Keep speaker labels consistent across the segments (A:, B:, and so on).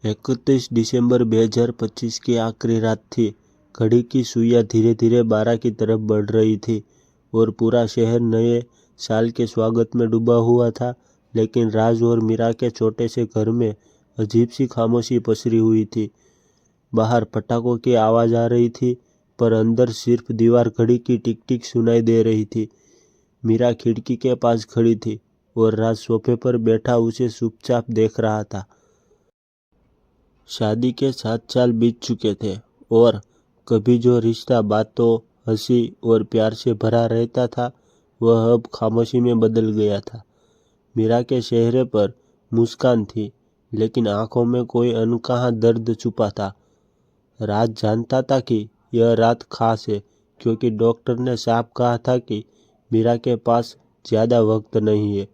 A: 31 दिसंबर 2025 की आखिरी रात थी। घड़ी की सुइयां धीरे धीरे 12 की तरफ बढ़ रही थी और पूरा शहर नए साल के स्वागत में डूबा हुआ था। लेकिन राज और मीरा के छोटे से घर में अजीब सी खामोशी पसरी हुई थी। बाहर पटाखों की आवाज़ आ रही थी, पर अंदर सिर्फ दीवार घड़ी की टिक टिक सुनाई दे रही थी। मीरा खिड़की के पास खड़ी थी और राज सोफे पर बैठा उसे चुपचाप देख रहा था। शादी के 7 साल बीत चुके थे और कभी जो रिश्ता बातों, हंसी और प्यार से भरा रहता था, वह अब खामोशी में बदल गया था। मीरा के चेहरे पर मुस्कान थी, लेकिन आंखों में कोई अनकहा दर्द छुपा था। राज जानता था कि यह रात खास है, क्योंकि डॉक्टर ने साफ कहा था कि मीरा के पास ज़्यादा वक्त नहीं है।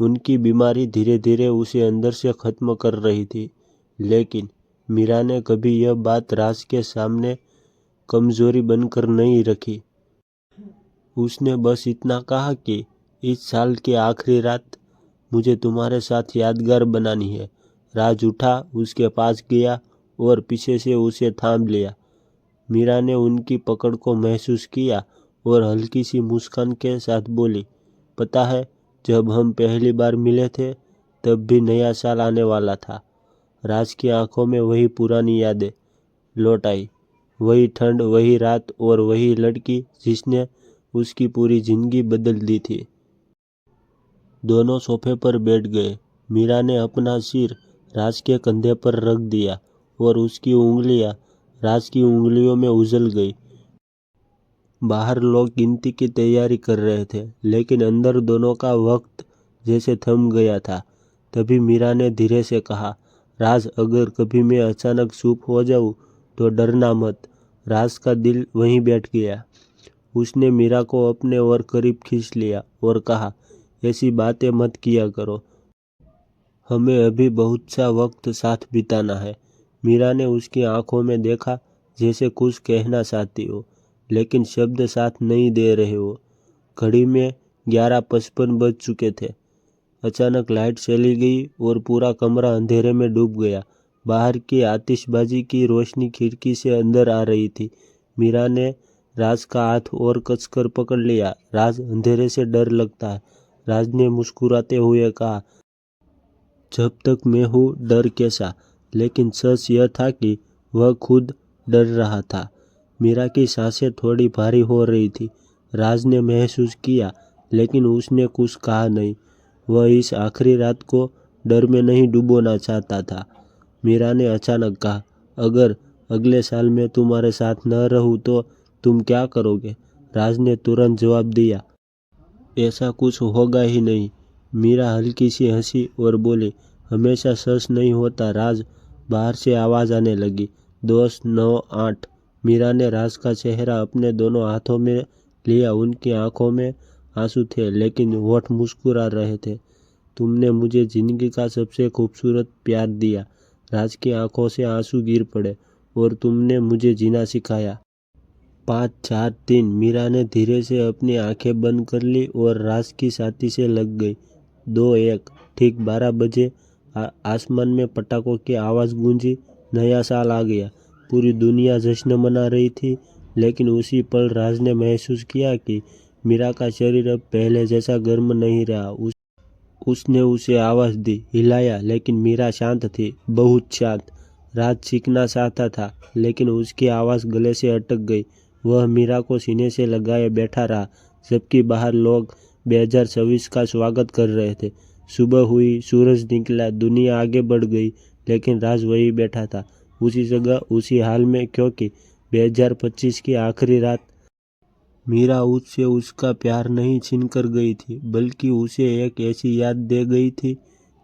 A: उनकी बीमारी धीरे धीरे उसे अंदर से ख़त्म कर रही थी। लेकिन मीरा ने कभी यह बात राज के सामने कमजोरी बनकर नहीं रखी। उसने बस इतना कहा कि इस साल की आखिरी रात मुझे तुम्हारे साथ यादगार बनानी है। राज उठा, उसके पास गया और पीछे से उसे थाम लिया। मीरा ने उनकी पकड़ को महसूस किया और हल्की सी मुस्कान के साथ बोली, पता है, जब हम पहली बार मिले थे तब भी नया साल आने वाला था। राज की आंखों में वही पुरानी यादें लौट आई, वही ठंड, वही रात और वही लड़की जिसने उसकी पूरी जिंदगी बदल दी थी। दोनों सोफे पर बैठ गए। मीरा ने अपना सिर राज के कंधे पर रख दिया और उसकी उंगलियां राज की उंगलियों में उलझ गई। बाहर लोग गिनती की तैयारी कर रहे थे, लेकिन अंदर दोनों का वक्त जैसे थम गया था। तभी मीरा ने धीरे से कहा, राज, अगर कभी मैं अचानक चुप हो जाऊं तो डरना मत। राज का दिल वहीं बैठ गया। उसने मीरा को अपने और करीब खींच लिया और कहा, ऐसी बातें मत किया करो, हमें अभी बहुत सा वक्त साथ बिताना है। मीरा ने उसकी आंखों में देखा, जैसे कुछ कहना चाहती हो, लेकिन शब्द साथ नहीं दे रहे हो। घड़ी में 11:55 बज चुके थे। अचानक लाइट चली गई और पूरा कमरा अंधेरे में डूब गया। बाहर की आतिशबाजी की रोशनी खिड़की से अंदर आ रही थी। मीरा ने राज का हाथ और कसकर पकड़ लिया। राज, अंधेरे से डर लगता है। राज ने मुस्कुराते हुए कहा, जब तक मैं हूँ डर कैसा। लेकिन सच यह था कि वह खुद डर रहा था। मीरा की सांसें थोड़ी भारी हो रही थी। राज ने महसूस किया, लेकिन उसने कुछ कहा नहीं। वह इस आखिरी रात को डर में नहीं डुबोना चाहता था। मीरा ने अचानक कहा, अगर अगले साल मैं तुम्हारे साथ न रहूं तो तुम क्या करोगे? राज ने तुरंत जवाब दिया, ऐसा कुछ होगा ही नहीं। मीरा हल्की सी हंसी और बोली, हमेशा सच नहीं होता राज। बाहर से आवाज़ आने लगी, 10, 9, 8। मीरा ने राज का चेहरा अपने दोनों हाथों में लिया। उनकी आंखों में आंसू थे, लेकिन होठ मुस्कुरा रहे थे। तुमने मुझे जिंदगी का सबसे खूबसूरत प्यार दिया। राज की आंखों से आंसू गिर पड़े, और तुमने मुझे जीना सिखाया। 5, 4, 3। मीरा ने धीरे से अपनी आंखें बंद कर ली और राज की छाती से लग गई। 2, 1। ठीक 12 बजे आसमान में पटाखों की आवाज़ गूंजी। नया साल आ गया। पूरी दुनिया जश्न मना रही थी, लेकिन उसी पल राज ने महसूस किया कि मीरा का शरीर अब पहले जैसा गर्म नहीं रहा। उसने उसे आवाज़ दी, हिलाया, लेकिन मीरा शांत थी, बहुत शांत। राज चीखना चाहता था, लेकिन उसकी आवाज़ गले से अटक गई। वह मीरा को सीने से लगाए बैठा रहा, जबकि बाहर लोग 2026 का स्वागत कर रहे थे। सुबह हुई, सूरज निकला, दुनिया आगे बढ़ गई, लेकिन राज वही बैठा था, उसी जगह, उसी हाल में, क्योंकि 2025 की आखिरी रात मीरा उससे उसका प्यार नहीं छीन कर गई थी, बल्कि उसे एक ऐसी याद दे गई थी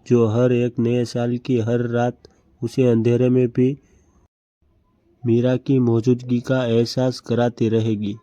A: जो हर एक नए साल की हर रात उसे अंधेरे में भी मीरा की मौजूदगी का एहसास कराती रहेगी।